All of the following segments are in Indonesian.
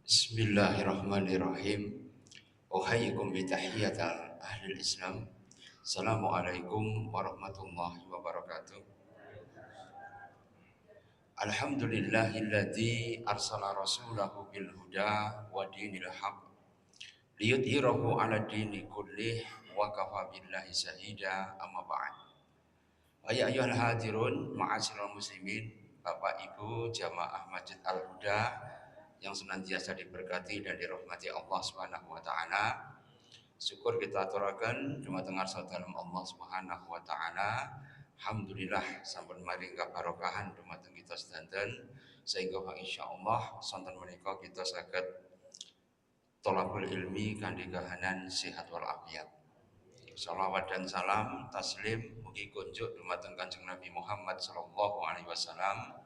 Bismillahirrahmanirrahim. Uhayyikum bitahiyatal ahlil Islam. Assalamualaikum warahmatullahi wabarakatuh. Alhamdulillahilladzi arsala rasulahu bil huda wa dinil haq liyudhhirahu 'ala dini kullih wa kafa billahi shahida amma ba'd. Ya ayyuhal hadirun ma'asyiral muslimin, Bapak Ibu jamaah Masjid Al Huda yang senantiasa diberkati dan dirahmati Allah Subhanahu wa taala. Syukur kita aturaken dumateng ngarsa dalem Allah Subhanahu wa taala. Alhamdulillah sampun maring kabarokahan dumateng kita sedanten sehingga insyaallah sonten menika kita saged thalabul ilmi kanthi kahanan sehat wal afiat. Salawat dan salam taslim mugi kunjuk dumateng Kanjeng Nabi Muhammad sallallahu alaihi wasallam.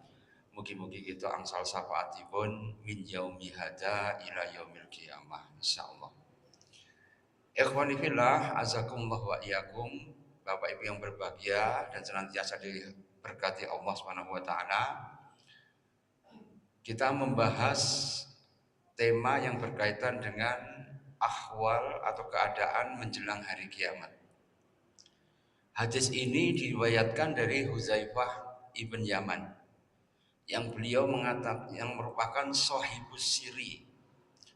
Mugi-mugi kita angsal syafaatipun min yaumi hada ila yaumil qiyamah insyaallah. Ikhwani fillah, azakumullah wa iyyakum. Bapak Ibu yang berbahagia dan senantiasa diberkati Allah Subhanahu wa taala. Kita membahas tema yang berkaitan dengan ahwal atau keadaan menjelang hari kiamat. Hadis ini diriwayatkan dari Huzaifah ibn Yaman yang beliau mengatakan yang merupakan sahibus siri.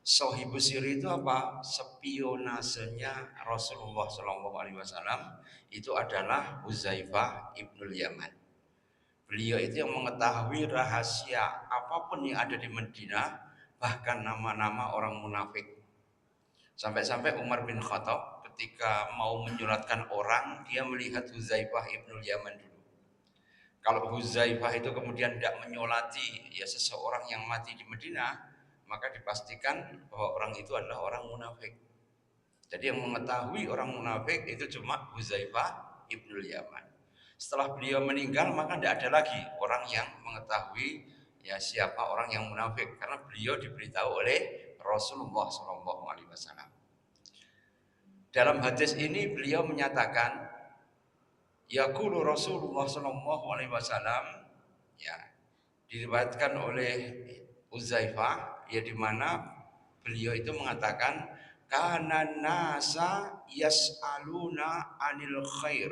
Sahibus siri itu apa? Spionasenya Rasulullah SAW itu adalah Huzaifah ibnul Yaman. Beliau itu yang mengetahui rahasia apapun yang ada di Madinah, bahkan nama-nama orang munafik. Sampai-sampai Umar bin Khattab ketika mau menyuratkan orang, dia melihat Huzaifah ibnul Yaman dulu. Kalau Huzaifah itu kemudian tidak menyolati ya seseorang yang mati di Madinah, maka dipastikan bahwa orang itu adalah orang munafik. Jadi yang mengetahui orang munafik itu cuma Huzaifah ibnul Yaman. Setelah beliau meninggal maka tidak ada lagi orang yang mengetahui ya siapa orang yang munafik karena beliau diberitahu oleh Rasulullah SAW. Dalam hadis ini beliau menyatakan yaqulu Rasulullah SAW, ya diriwayatkan oleh Huzaifah ya di mana beliau itu mengatakan kana nasa yas'aluna anil khair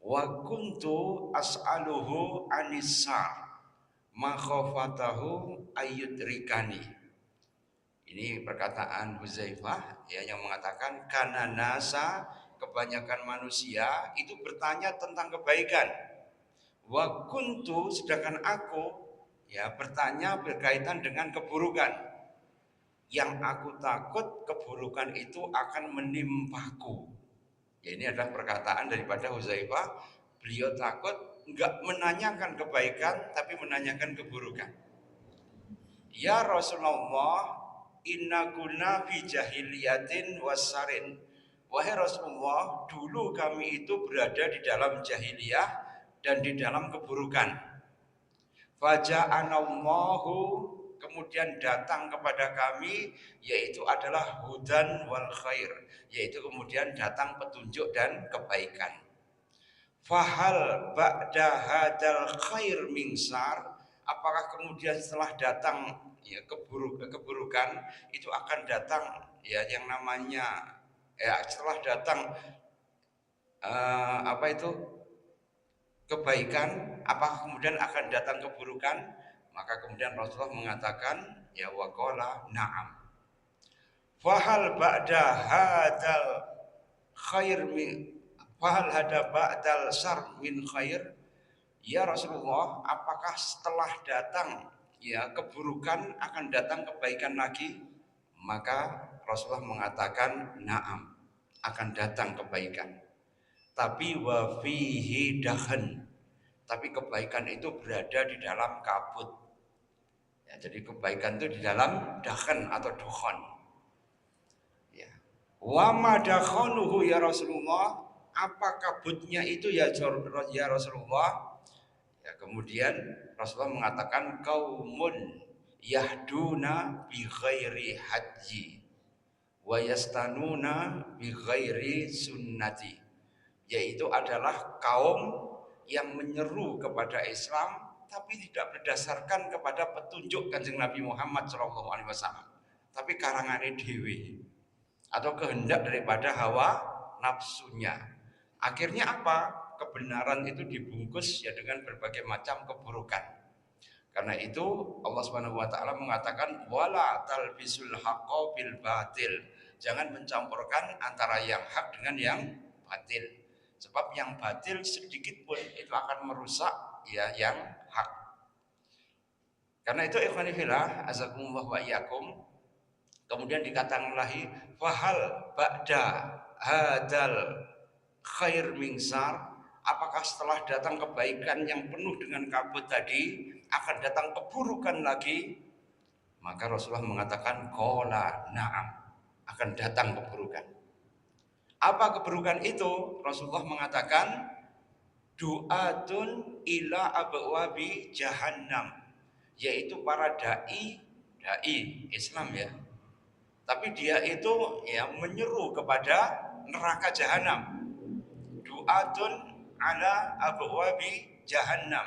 wa kuntu as'aluhu anis sar makhafatahu ayyudrikani. Ini perkataan Huzaifah ya yang mengatakan kana nasa, kebanyakan manusia itu bertanya tentang kebaikan. Wa kuntu, sedangkan aku ya bertanya berkaitan dengan keburukan. Yang aku takut keburukan itu akan menimpaku. Ya, ini adalah perkataan daripada Huzaifah. Beliau takut enggak menanyakan kebaikan tapi menanyakan keburukan. Ya Rasulullah, inna kunna fi jahiliyatin wasarin. Wahai Rasulullah, dulu kami itu berada di dalam jahiliyah dan di dalam keburukan. Faja'anallahu, kemudian datang kepada kami yaitu adalah hudan wal khair, yaitu kemudian datang petunjuk dan kebaikan. Fahal ba'da hadal khair mingsar, apakah kemudian setelah datang ya keburukan itu akan datang ya yang namanya ya setelah datang apa itu kebaikan, apakah kemudian akan datang keburukan? Maka kemudian Rasulullah mengatakan ya waqala na'am. Fahal ba'da hadal khair min fahal hada ba'dal syar min khair. Ya Rasulullah, apakah setelah datang ya keburukan akan datang kebaikan lagi? Maka Rasulullah mengatakan na'am, akan datang kebaikan. Tapi wa fihi dahan, tapi kebaikan itu berada di dalam kabut. Ya, jadi kebaikan itu di dalam dahan atau dukhon. Ya. Wa ma dakhanuhu ya Rasulullah, apa kabutnya itu ya Rasulullah? Ya, kemudian Rasulullah mengatakan qaumun yahduna bi ghairi haji wa yastanuna bi ghairi sunnati, yaitu adalah kaum yang menyeru kepada Islam tapi tidak berdasarkan kepada petunjuk Kanjeng Nabi Muhammad SAW, tapi karangane dewi atau kehendak daripada hawa nafsunya. Akhirnya apa? Kebenaran itu dibungkus ya dengan berbagai macam keburukan. Karena itu Allah Subhanahu wa taala mengatakan wala talbisul haqqo bil batil. Jangan mencampurkan antara yang hak dengan yang batil. Sebab yang batil sedikit pun itu akan merusak ya yang hak. Karena itu ikhwani fillah azakumullah wa iyyakum. Kemudian dikatakan lagi fahal ba'da hadal khair mingsar, apakah setelah datang kebaikan yang penuh dengan kabut tadi akan datang keburukan lagi? Maka Rasulullah mengatakan qala na'am, akan datang keburukan. Apa keburukan itu? Rasulullah mengatakan du'atun ila abwabi jahannam, yaitu para dai Islam ya. Tapi dia itu ya menyeru kepada neraka jahanam. Du'atun ala abwabi jahannam,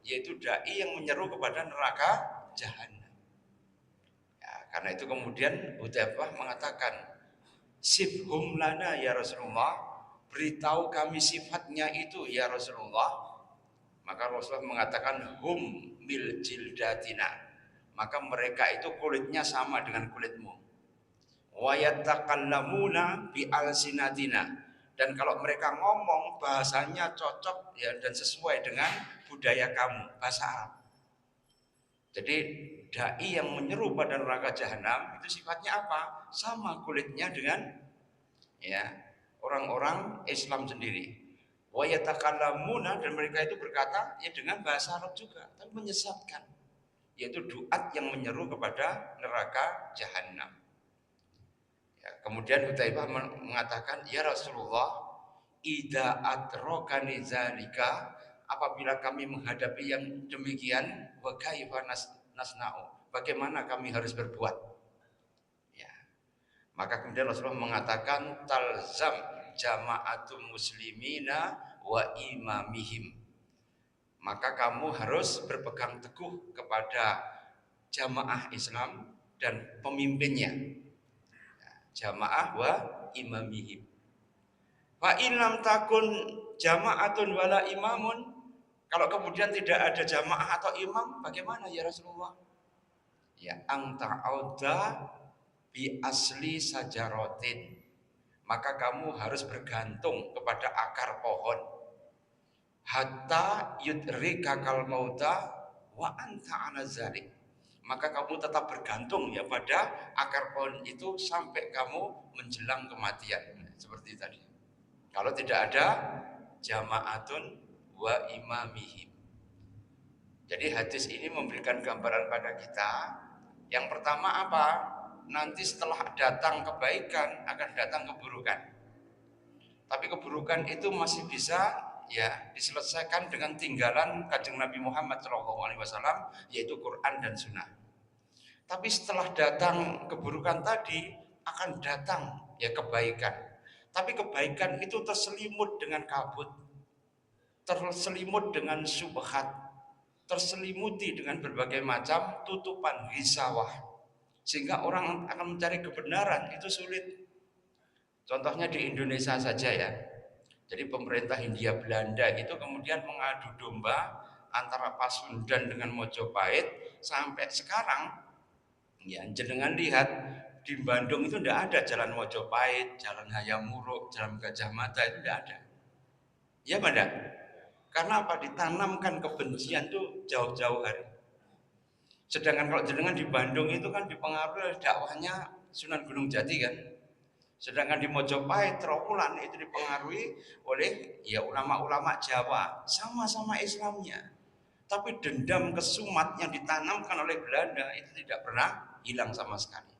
yaitu dai yang menyeru kepada neraka jahanam. Ya, karena itu kemudian Hudzaifah mengatakan, "Sifhum lana ya Rasulullah, beritahu kami sifatnya itu ya Rasulullah." Maka Rasulullah mengatakan hum bil jildatina, maka mereka itu kulitnya sama dengan kulitmu. Wa yatakallamuna bi alsinatina, dan kalau mereka ngomong bahasanya cocok ya dan sesuai dengan budaya kamu, bahasa Arab. Jadi dai yang menyeru pada neraka jahanam itu sifatnya apa? Sama kulitnya dengan ya orang-orang Islam sendiri. Wa yatakallamuna, dan mereka itu berkata ya dengan bahasa Arab juga, tapi menyesatkan, yaitu duat yang menyeru kepada neraka jahanam. Ya, kemudian Hudzaifah mengatakan, ya Rasulullah, idza atrokani zalika, apabila kami menghadapi yang demikian, wa kaifa nasna'u, bagaimana kami harus berbuat? Ya. Maka kemudian Rasulullah mengatakan talzam jama'atul muslimina wa imamihim, maka kamu harus berpegang teguh kepada jamaah Islam dan pemimpinnya. Jamaah wa imamihim. Fa in lam takun jama'atun wala imamun, kalau kemudian tidak ada jamaah atau imam, bagaimana ya Rasulullah? Ya anta auda bi asli sajarotin, maka kamu harus bergantung kepada akar pohon. Hatta yudrikakal mauta wa anta ala zalik, maka kamu tetap bergantung ya pada akar pohon itu sampai kamu menjelang kematian. Seperti tadi. Kalau tidak ada jama'atun wa imamihim. Jadi hadis ini memberikan gambaran pada kita. Yang pertama apa? Nanti setelah datang kebaikan akan datang keburukan. Tapi keburukan itu masih bisa ya diselesaikan dengan tinggalan Kanjeng Nabi Muhammad SAW, yaitu Quran dan Sunnah. Tapi setelah datang keburukan tadi akan datang ya kebaikan. Tapi kebaikan itu terselimut dengan kabut, terselimut dengan syubhat, terselimuti dengan berbagai macam tutupan gisawah, sehingga orang akan mencari kebenaran itu sulit. Contohnya di Indonesia saja ya. Jadi pemerintah Hindia Belanda itu kemudian mengadu domba antara Pasundan dengan Mojopahit. Sampai sekarang ya jenengan lihat di Bandung itu tidak ada jalan Mojopahit, jalan Hayam Wuruk, jalan Gajah Mada, itu tidak ada. Ya pada, karena apa? Ditanamkan kebencian itu jauh-jauh hari. Sedangkan kalau jenengan di Bandung itu kan dipengaruhi oleh dakwahnya Sunan Gunung Jati kan. Sedangkan di Mojopahit, Trawulan itu dipengaruhi oleh ya ulama-ulama Jawa, sama-sama Islamnya. Tapi dendam kesumat yang ditanamkan oleh Belanda itu tidak pernah hilang sama sekali.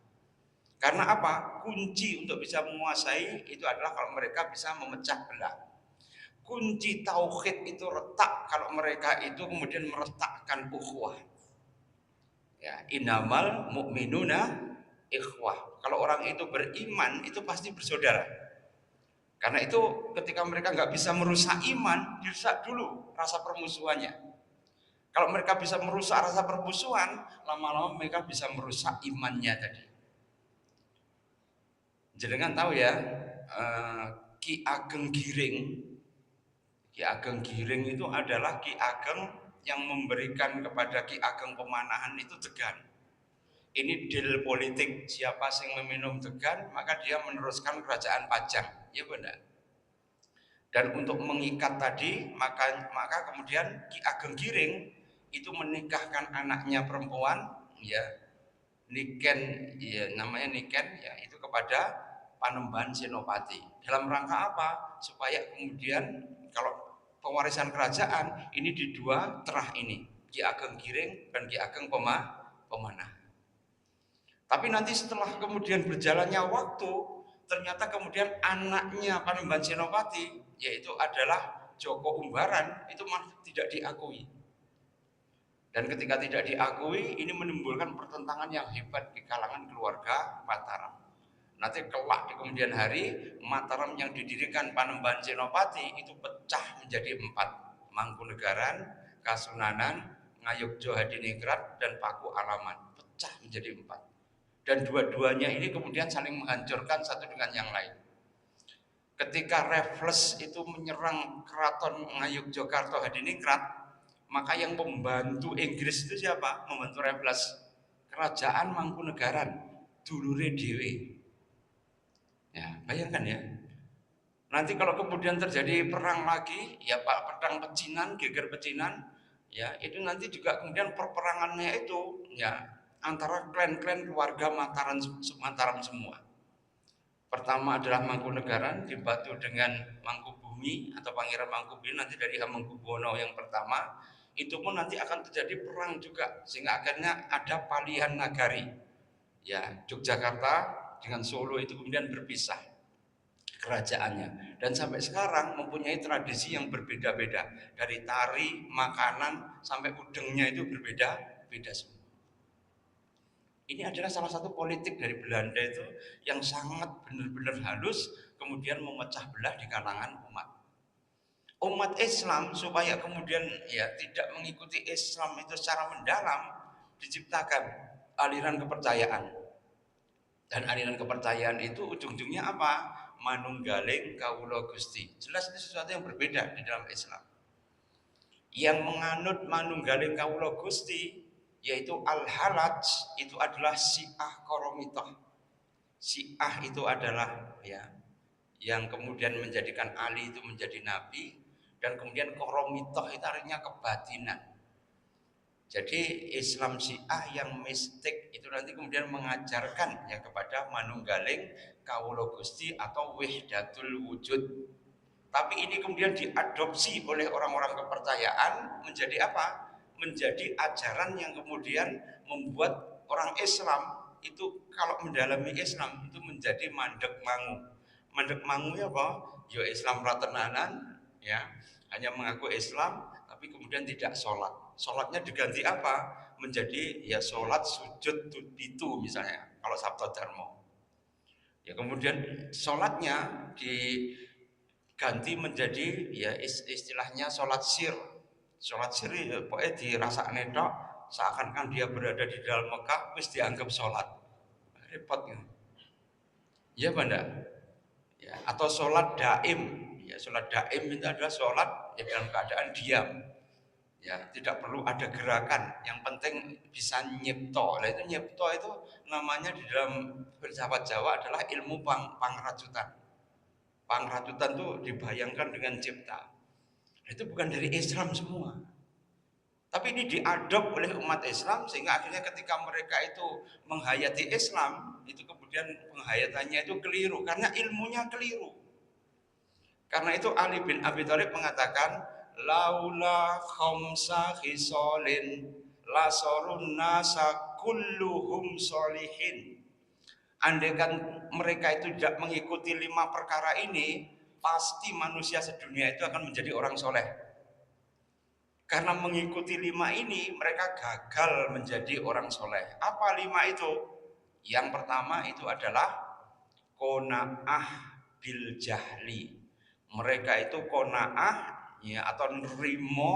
Karena apa? Kunci untuk bisa menguasai itu adalah kalau mereka bisa memecah belah. Kunci tauhid itu retak kalau mereka itu kemudian meletakkan ukhuwah. Ya, innamal mu'minuna ikhwah. Kalau orang itu beriman itu pasti bersaudara. Karena itu ketika mereka nggak bisa merusak iman, dirusak dulu rasa permusuhannya. Kalau mereka bisa merusak rasa permusuhan, lama-lama mereka bisa merusak imannya tadi. Jenengan tahu ya, Ki Ageng Giring. Ki Ageng Giring itu adalah Ki Ageng yang memberikan kepada Ki Ageng Pemanahan itu degan. Ini deal politik, siapa sing meminum degan maka dia meneruskan kerajaan Pajang, ya benar. Dan untuk mengikat tadi maka kemudian Ki Ageng Giring itu menikahkan anaknya perempuan, ya Niken, ya namanya Niken, ya itu kepada Panembahan Senopati. Dalam rangka apa? Supaya kemudian kalau pewarisan kerajaan ini di dua terah ini, Ki Ageng Giring dan Ki Ageng Pemanah. Tapi nanti setelah kemudian berjalannya waktu, ternyata kemudian anaknya Panembahan Senopati, yaitu adalah Joko Umbaran, itu malah tidak diakui. Dan ketika tidak diakui, ini menimbulkan pertentangan yang hebat di kalangan keluarga Mataram. Nanti kelak di kemudian hari, Mataram yang didirikan Panembahan Senopati itu pecah menjadi 4. Mangkunegaran, Kasunanan, Ngayogja Hadiningrat, dan Paku Alaman. Pecah menjadi 4. Dan dua-duanya ini kemudian saling menghancurkan satu dengan yang lain. Ketika Raffles itu menyerang keraton Ngayogyakarta Hadiningrat, maka yang membantu Inggris itu siapa? Membantu Raffles, kerajaan Mangkunegaran, dulure dhewe. Ya, bayangkan ya. Nanti kalau kemudian terjadi perang lagi, ya Pak, perang pecinan, geger pecinan, ya itu nanti juga kemudian perperangannya itu ya antara klan-klan keluarga Mataram semua. Pertama adalah Mangkunegaran dibantu dengan Mangkubumi atau Pangeran Mangkubumi nanti dari Hamengkubuwono yang pertama. Itu pun nanti akan terjadi perang juga sehingga akhirnya ada palihan nagari. Ya, Yogyakarta dengan Solo itu kemudian berpisah kerajaannya dan sampai sekarang mempunyai tradisi yang berbeda-beda, dari tari, makanan sampai udengnya itu berbeda-beda semua. Ini adalah salah satu politik dari Belanda itu yang sangat benar-benar halus kemudian memecah belah di kalangan umat Islam supaya kemudian ya tidak mengikuti Islam itu secara mendalam, diciptakan aliran kepercayaan. Dan aliran kepercayaan itu ujung-ujungnya apa? Manunggaling kawula Gusti. Jelas itu sesuatu yang berbeda di dalam Islam. Yang menganut manunggaling kawula Gusti yaitu Al-Halaj itu adalah Syiah Koromitah. Syiah itu adalah ya yang kemudian menjadikan Ali itu menjadi nabi, dan kemudian Koromitah itu artinya kebatinan. Jadi Islam Syiah yang mistik itu nanti kemudian mengajarkan ya kepada manunggaling kawula Gusti atau wahdatul wujud. Tapi ini kemudian diadopsi oleh orang-orang kepercayaan menjadi apa? Menjadi ajaran yang kemudian membuat orang Islam itu kalau mendalami Islam itu menjadi mandek mangu. Mandek mangu ya apa? Ya Islam ratenanan, ya hanya mengaku Islam tapi kemudian tidak sholat. Sholatnya diganti apa? Menjadi ya sholat sujud bitu misalnya kalau Sabto Dharma. Ya kemudian sholatnya diganti menjadi ya istilahnya sholat sir. Sholat sir ya, pokoknya dirasakne tok seakan-akan dia berada di dalam Mekah wis dianggap sholat. Repot ya. Ya Banda. Ya, atau sholat daim. Ya, sholat daim itu adalah sholat ya dalam keadaan diam. Ya, tidak perlu ada gerakan. Yang penting bisa nyipto. Nah, itu nyipto itu namanya di dalam filsafat Jawa adalah ilmu pangrajutan. Pangrajutan itu dibayangkan dengan cipta. Itu bukan dari Islam semua. Tapi ini diadop oleh umat Islam sehingga akhirnya ketika mereka itu menghayati Islam, itu kemudian penghayatannya itu keliru karena ilmunya keliru. Karena itu Ali bin Abi Thalib mengatakan, laula khamsa khisalin lasorun nasa kulluhum solihin. Andaikan mereka itu tidak mengikuti 5 perkara ini, pasti manusia sedunia itu akan menjadi orang soleh. Karena mengikuti 5 ini, mereka gagal menjadi orang soleh. Apa 5 itu? Yang pertama itu adalah qanaah bil jahli. Mereka itu qanaah ya atau nerimo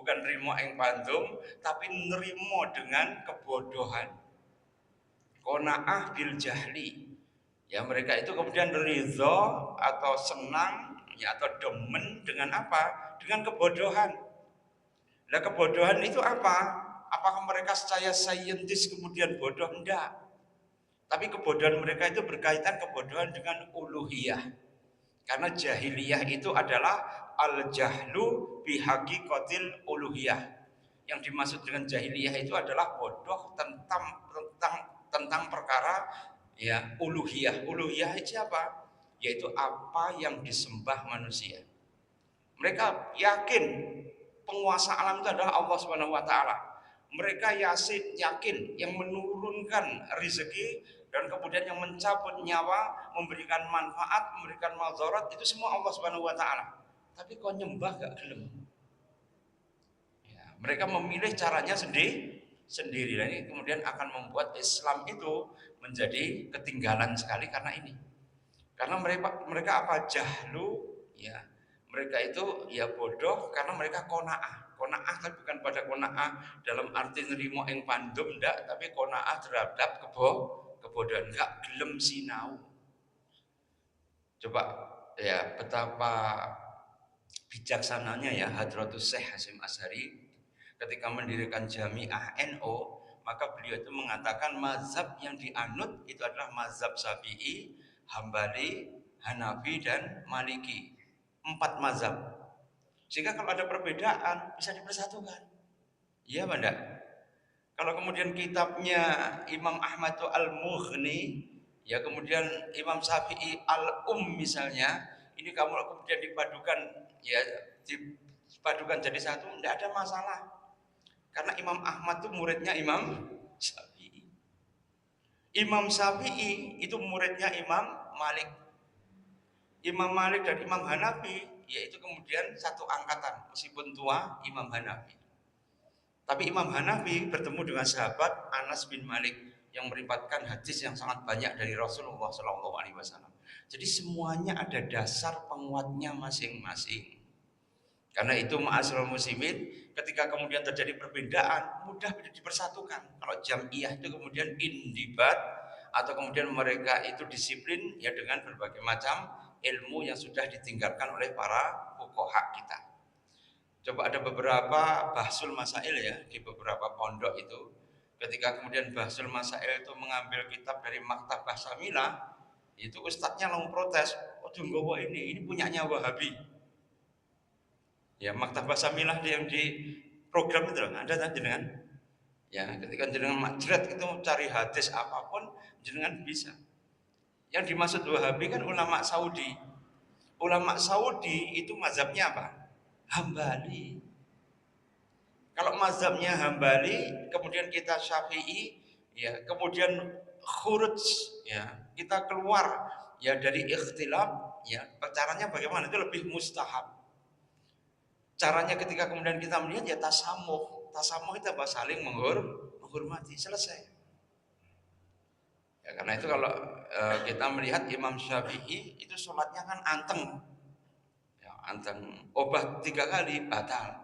bukan nerimo ing pandum, tapi nerimo dengan kebodohan. Qanaah bil jahli. Ya mereka itu kemudian ridho atau senang ya atau demen dengan apa? Dengan kebodohan. Nah kebodohan itu apa? Apakah mereka secara saintis kemudian bodoh? Enggak. Tapi kebodohan mereka itu berkaitan kebodohan dengan uluhiyah. Karena jahiliyah itu adalah al-jahlu bihaqiqatil uluhiyah. Yang dimaksud dengan jahiliyah itu adalah bodoh tentang perkara ya uluhiyah. Uluhiyah itu apa? Yaitu apa yang disembah manusia. Mereka yakin penguasa alam itu adalah Allah Subhanahu wa taala. Mereka yakin yang menurunkan rezeki dan kemudian yang mencabut nyawa, memberikan manfaat, memberikan madarat itu semua Allah Subhanahu wa taala. Tapi kok nyembah gak gelem. Ya, mereka memilih caranya sendiri dan ini kemudian akan membuat Islam itu menjadi ketinggalan sekali karena ini. Karena mereka apa? Jahlu ya. Mereka itu ya bodoh karena mereka qanaah. Qanaah tapi bukan pada qanaah dalam arti nerimo ing pandum ndak, tapi qanaah terhadap kebodohan, enggak gelem sinau. Coba ya betapa bijaksananya ya Hadratus Syekh Hasyim Asy'ari ketika mendirikan Jamiah NU, maka beliau itu mengatakan mazhab yang dianut itu adalah mazhab Syafi'i, Hambali, Hanafi dan Maliki. 4 mazhab. Sehingga kalau ada perbedaan bisa dipersatukan. Iya, Banda. Kalau kemudian kitabnya Imam Ahmad itu Al-Mughni, ya kemudian Imam Syafi'i misalnya, ini kamu kemudian dipadukan ya dipadukan jadi satu, tidak ada masalah. Karena Imam Ahmad itu muridnya Imam Syafi'i. Imam Syafi'i itu muridnya Imam Malik. Imam Malik dan Imam Hanafi yaitu kemudian satu angkatan meskipun tua Imam Hanafi. Tapi Imam Hanafi bertemu dengan sahabat Anas bin Malik yang meriwayatkan hadis yang sangat banyak dari Rasulullah SAW. Jadi semuanya ada dasar penguatnya masing-masing. Karena itu ma'asyiral muslimin, ketika kemudian terjadi perbedaan mudah dipersatukan. Kalau Jam'iyah itu kemudian indibat atau kemudian mereka itu disiplin ya dengan berbagai macam ilmu yang sudah ditinggalkan oleh para fuqaha kita. Coba ada beberapa bahsul masail ya di beberapa pondok itu. Ketika kemudian bahsul masail itu mengambil kitab dari Maktabah Samilah, itu ustadznya langsung protes, "Oh, tunggu ini punyanya Wahabi." Ya, Maktabah Samilah yang di program itu ada tadi dengan ya ketika jenengan majret itu cari hadis apapun jenengan bisa. Yang dimaksud Wahabi kan ulama Saudi. Ulama Saudi itu mazhabnya apa? Hambali. Kalau mazhabnya Hambali, kemudian kita Syafi'i, ya, kemudian khuruj, ya, kita keluar ya dari ikhtilaf, ya, caranya bagaimana? Itu lebih mustahab. Caranya ketika kemudian kita melihat ya tasamuh. Tasamuh itu apa? Saling menghormati, selesai. Ya, karena itu kalau kita melihat Imam Syafi'i itu sholatnya kan anteng, ya, anteng, obat 3 kali batal.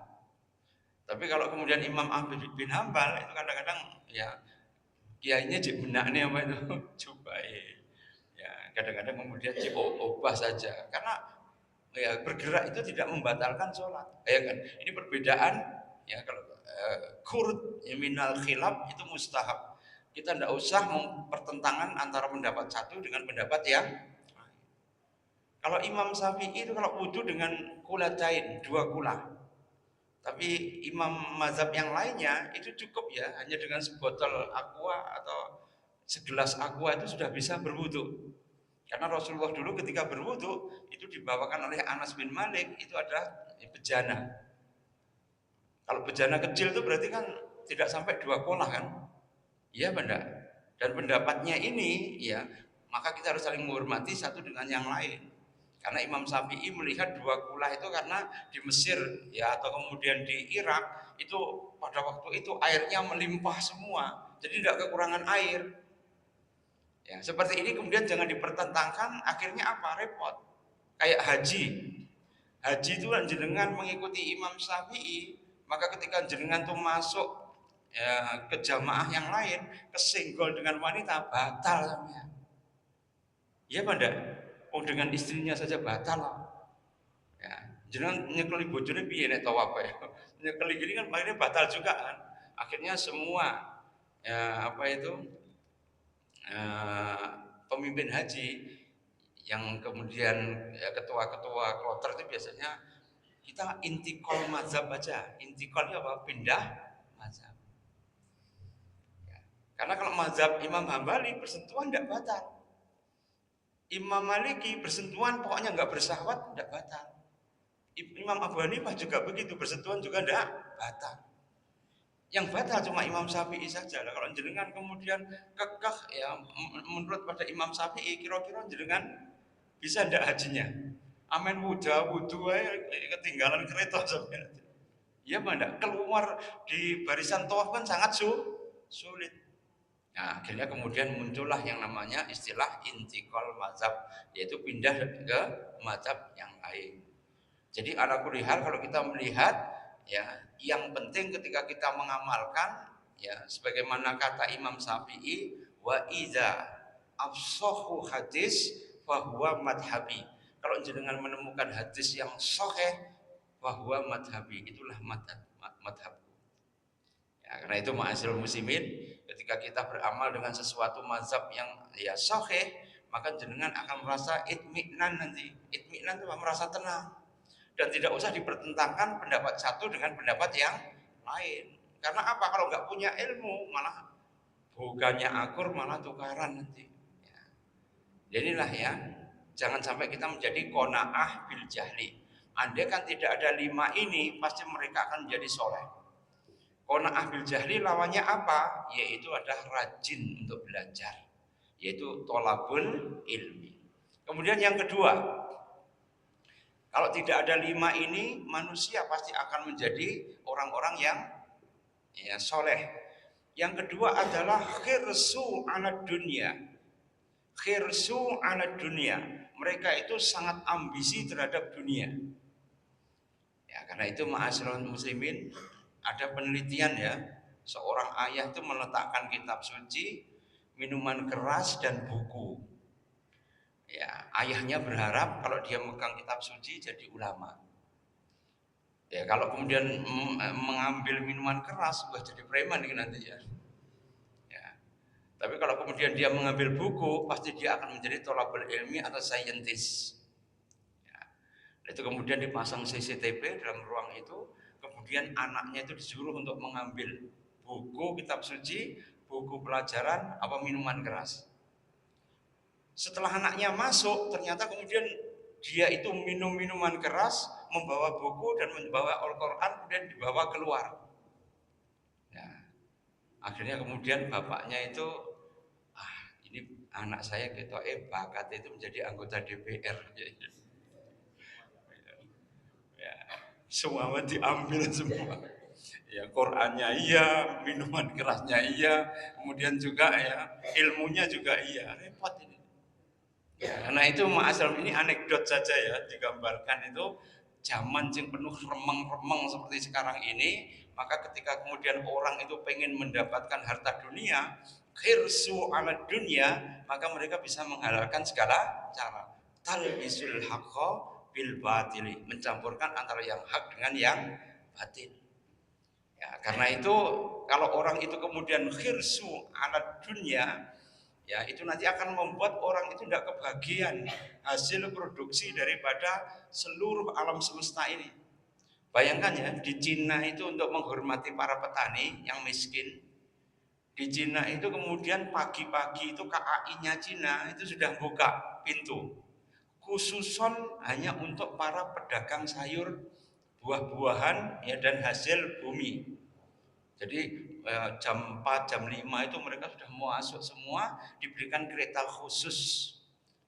Tapi kalau kemudian Imam Ahmad bin Hambal itu kadang-kadang ya kiainya benaknya apa itu cubai, ya kadang-kadang kemudian obah saja karena ya bergerak itu tidak membatalkan sholat. Ya kan, ini perbedaan ya kalau khurud minal khilaf itu mustahab. Kita tidak usah mempertentangan antara pendapat satu dengan pendapat yang lain. Kalau Imam Syafi'i itu kalau wudhu dengan kulatain, 2 kula. Tapi imam mazhab yang lainnya itu cukup ya, hanya dengan sebotol aqua atau segelas aqua itu sudah bisa berwudhu. Karena Rasulullah dulu ketika berwudhu itu dibawakan oleh Anas bin Malik itu adalah bejana. Kalau bejana kecil itu berarti kan tidak sampai 2 kolah kan? Iya benar. Dan pendapatnya ini ya, maka kita harus saling menghormati satu dengan yang lain. Karena Imam Syafi'i melihat 2 kulah itu karena di Mesir ya atau kemudian di Irak itu pada waktu itu airnya melimpah semua, jadi tidak kekurangan air. Ya, seperti ini kemudian jangan dipertentangkan, akhirnya apa? Repot. Kayak haji. Haji itu kan jenengan mengikuti Imam Syafi'i, Maka ketika jenengan tuh masuk ya, ke jamaah yang lain, kesenggol dengan wanita, batal sampean. Iya apa enggak? Oh dengan istrinya saja batal. Ya, jenengan nyekeli bojone piye nek tawaf ya. Nyekeli gini kan akhirnya batal juga kan. Akhirnya semua ya, apa itu eh, pemimpin haji yang kemudian ya, ketua-ketua kloter itu biasanya kita intikal mazhab aja. Intikalnya apa? Pindah mazhab. Ya. Karena kalau mazhab Imam Hambali bersentuhan tidak batal. Imam Maliki bersentuhan pokoknya nggak bersahwat tidak batal. Imam Abu Hanifah juga begitu, bersentuhan juga tidak batal. Yang batal cuma Imam Syafi'i saja. Nah, kalau jenengan kemudian kekeh ya menurut pada Imam Syafi'i, kira-kira jenengan bisa ndak hajinya? Amin wudu ketinggalan kereta sampai. Ya mana keluar di barisan tawaf kan sangat sulit. Nah, akhirnya kemudian muncullah yang namanya istilah intikal mazhab, yaitu pindah ke mazhab yang lain. Jadi ala kulli hal kalau kita melihat ya yang penting ketika kita mengamalkan ya sebagaimana kata Imam Syafi'i wa idza afsahu hadis fahuwa madhabi. Kalau jenengan menemukan hadis yang sahih fahuwa madhabi, itulah madhabku. Ya, karena itu ma'asyiral muslimin, ketika kita beramal dengan sesuatu mazhab yang ya sahih, maka jenengan akan merasa itminan nanti. Itminan itu merasa tenang. Dan tidak usah dipertentangkan pendapat satu dengan pendapat yang lain. Karena apa? Kalau nggak punya ilmu, malah bukannya akur, malah tukaran nanti. Ya. Jadilah ya, jangan sampai kita menjadi qanaah bil jahli. Andai kan tidak ada 5 ini, pasti mereka akan menjadi soleh. Qanaah bil jahli lawannya apa? Yaitu adalah rajin untuk belajar, yaitu tolabul ilmi. Kemudian yang kedua, kalau tidak ada 5 ini, manusia pasti akan menjadi orang-orang yang ya, soleh. Yang kedua adalah khirsu ala dunia. Khirsu ala dunia. Mereka itu sangat ambisi terhadap dunia. Ya, karena itu ma'asyiral muslimin, ada penelitian ya, seorang ayah itu meletakkan kitab suci, minuman keras dan buku. Ya, ayahnya berharap kalau dia megang kitab suci jadi ulama. Ya, kalau kemudian mengambil minuman keras, wah jadi preman ini nanti ya. Ya. Tapi kalau kemudian dia mengambil buku, pasti dia akan menjadi tolabul ilmi atau saintis. Itu kemudian dipasang CCTV dalam ruang itu, kemudian anaknya itu disuruh untuk mengambil buku kitab suci, buku pelajaran, apa minuman keras. Setelah anaknya masuk, ternyata kemudian dia itu minum minuman keras, membawa buku dan membawa Al-Quran, kemudian dibawa keluar. Ya. Akhirnya kemudian bapaknya itu, ini anak saya gitu, bakat itu menjadi anggota DPR. Semua diambil semua. Ya Qurannya iya, minuman kerasnya iya, kemudian juga ya ilmunya juga iya. Repot ini. Ya, karena itu asal ini anekdot saja ya, digambarkan itu zaman yang penuh remeng-remeng seperti sekarang ini, maka ketika kemudian orang itu pengen mendapatkan harta dunia, khirsu ala dunia, maka mereka bisa menghalalkan segala cara. Talbisul haqqa bil batili, mencampurkan antara yang hak dengan yang batil. Ya, karena itu kalau orang itu kemudian khirsu ala dunia, ya itu nanti akan membuat orang itu tidak kebagian hasil produksi daripada seluruh alam semesta ini. Bayangkan ya, di Cina itu untuk menghormati para petani yang miskin, di Cina itu kemudian pagi-pagi itu KAI-nya Cina itu sudah buka pintu khususon hanya untuk para pedagang sayur, buah-buahan ya dan hasil bumi. Jadi jam 4, jam 5 itu mereka sudah mau masuk semua, diberikan kereta khusus.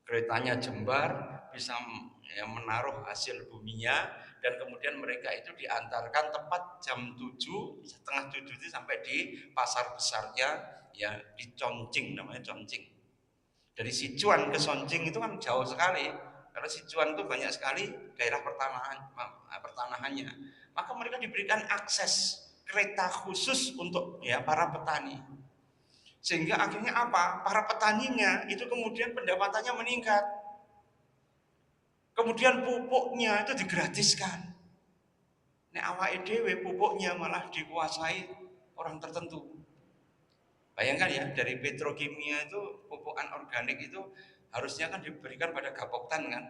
Keretanya jembar, bisa ya, menaruh hasil buminya, dan kemudian mereka itu diantarkan tepat jam 7, setengah 7 itu sampai di pasar besarnya, ya di Chongqing, namanya Chongqing. Dari Sichuan ke Chongqing itu kan jauh sekali. Karena Sichuan itu banyak sekali daerah pertanahannya. Maka mereka diberikan akses kereta khusus untuk ya para petani. Sehingga akhirnya apa? Para petaninya itu kemudian pendapatannya meningkat. Kemudian pupuknya itu digratiskan. Nek awake dhewe pupuknya malah dikuasai orang tertentu. Bayangkan ya, dari petrokimia itu pupuk anorganik itu harusnya kan diberikan pada Gapoktan kan.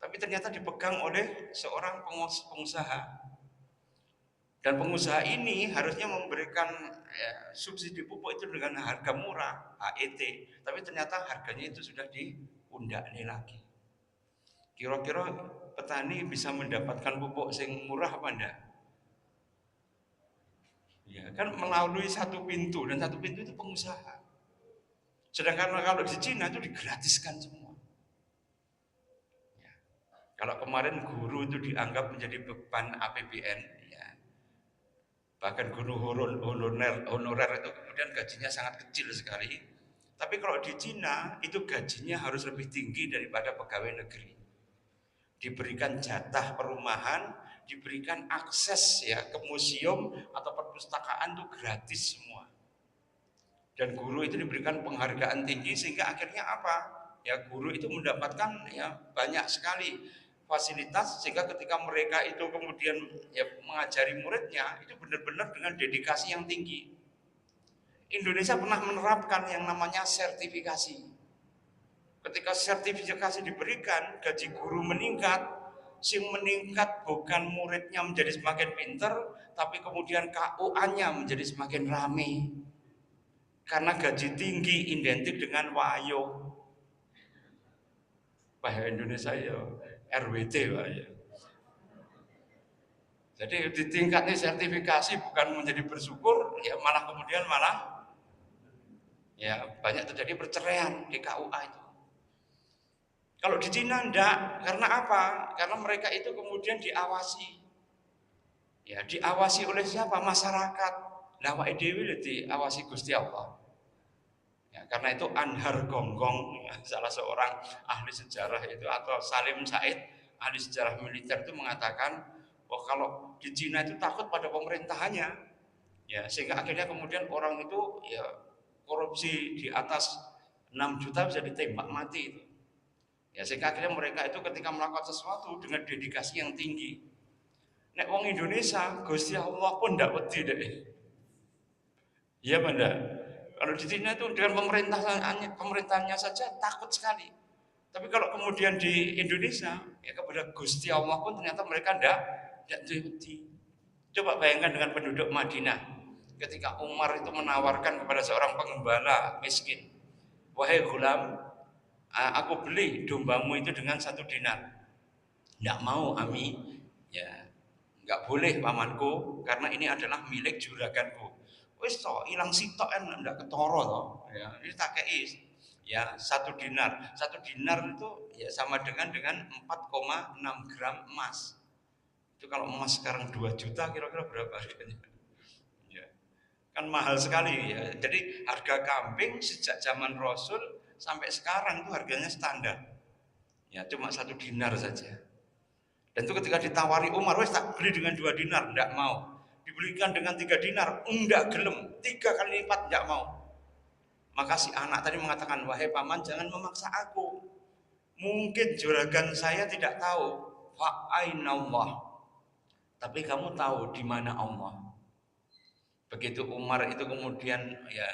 Tapi ternyata dipegang oleh seorang pengusaha. Dan pengusaha ini harusnya memberikan ya, subsidi pupuk itu dengan harga murah, HET. Tapi ternyata harganya itu sudah diundaknya lagi. Kira-kira petani bisa mendapatkan pupuk yang murah apa enggak? Ya, kan melalui satu pintu, dan satu pintu itu pengusaha. Sedangkan kalau di Cina itu digratiskan semua. Ya. Kalau kemarin guru itu dianggap menjadi beban APBN, ya. Bahkan guru honorer itu kemudian gajinya sangat kecil sekali. Tapi kalau di Cina itu gajinya harus lebih tinggi daripada pegawai negeri. Diberikan jatah perumahan, diberikan akses ya ke museum atau perpustakaan itu gratis semua. Dan guru itu diberikan penghargaan tinggi sehingga akhirnya apa? Ya guru itu mendapatkan ya banyak sekali fasilitas sehingga ketika mereka itu kemudian ya mengajari muridnya itu benar-benar dengan dedikasi yang tinggi. Indonesia pernah menerapkan yang namanya sertifikasi. Ketika sertifikasi diberikan, gaji guru meningkat. Sing meningkat bukan muridnya menjadi semakin pinter, tapi kemudian KUA-nya menjadi semakin ramai. Karena gaji tinggi identik dengan wayo. Bahasa Indonesia ya RWT Pak ya. Jadi di tingkatnya sertifikasi bukan menjadi bersyukur, ya malah kemudian ya banyak terjadi perceraian di KUA itu. Kalau di Cina enggak, karena apa? Karena mereka itu kemudian diawasi. Ya, diawasi oleh siapa? Masyarakat. Lah awake dhewe diawasi Gusti Allah. Ya, karena itu Anhar Gonggong, ya, salah seorang ahli sejarah itu, atau Salim Said, ahli sejarah militer itu mengatakan bahwa kalau di Cina itu takut pada pemerintahannya, ya sehingga akhirnya kemudian orang itu ya korupsi di atas 6 juta bisa ditembak mati itu. Ya sehingga akhirnya mereka itu ketika melakukan sesuatu dengan dedikasi yang tinggi. Nek wong Indonesia, Gusti Allah pun ndak wedi deh. Iya Banda. Kalau di Cina itu dengan pemerintahannya saja takut sekali. Tapi kalau kemudian di Indonesia, ya kepada Gusti Allah pun ternyata mereka ndak wedi. Coba bayangkan dengan penduduk Madinah. Ketika Umar itu menawarkan kepada seorang pengembala miskin, wahai gulam, aku beli dombamu itu dengan 1 dinar. Nggak mau Ami, ya nggak boleh pamanku, karena ini adalah milik juraganku. Wis toh ilang sitok kan ndak ketoro toh, ya ini tak kei ya 1 dinar. 1 dinar itu ya sama dengan 4,6 gram emas. Itu kalau emas sekarang 2 juta kira-kira berapa harganya? Ya. Kan mahal sekali ya. Jadi harga kambing sejak zaman Rasul sampai sekarang itu harganya standar. Ya cuma 1 dinar saja. Dan itu ketika ditawari Umar, wes tak beli dengan 2 dinar, enggak mau. Dibelikan dengan 3 dinar, enggak gelem. 3 kali lipat enggak mau. Maka si anak tadi mengatakan, wahai paman jangan memaksa aku. Mungkin juragan saya tidak tahu. Fa'ainallah. Tapi kamu tahu di mana Allah. Begitu Umar itu kemudian ya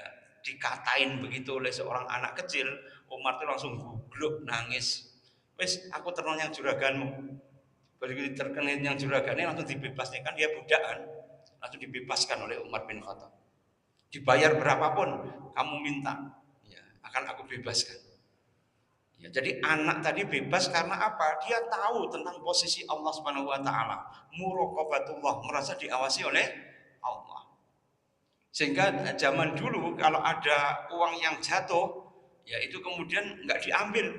dikatain begitu oleh seorang anak kecil, Umar itu langsung gugluk nangis. Wes aku terkenal yang juraganmu. Begitu terkenal yang juragannya langsung dibebaskan, kan dia budakan, langsung dibebaskan oleh Umar bin Khattab. Dibayar berapapun kamu minta, ya akan aku bebaskan. Ya, jadi anak tadi bebas karena apa? Dia tahu tentang posisi Allah Subhanahu wa taala. Muraqabatullah, merasa diawasi oleh Allah. Sehingga zaman dulu kalau ada uang yang jatuh, ya itu kemudian enggak diambil.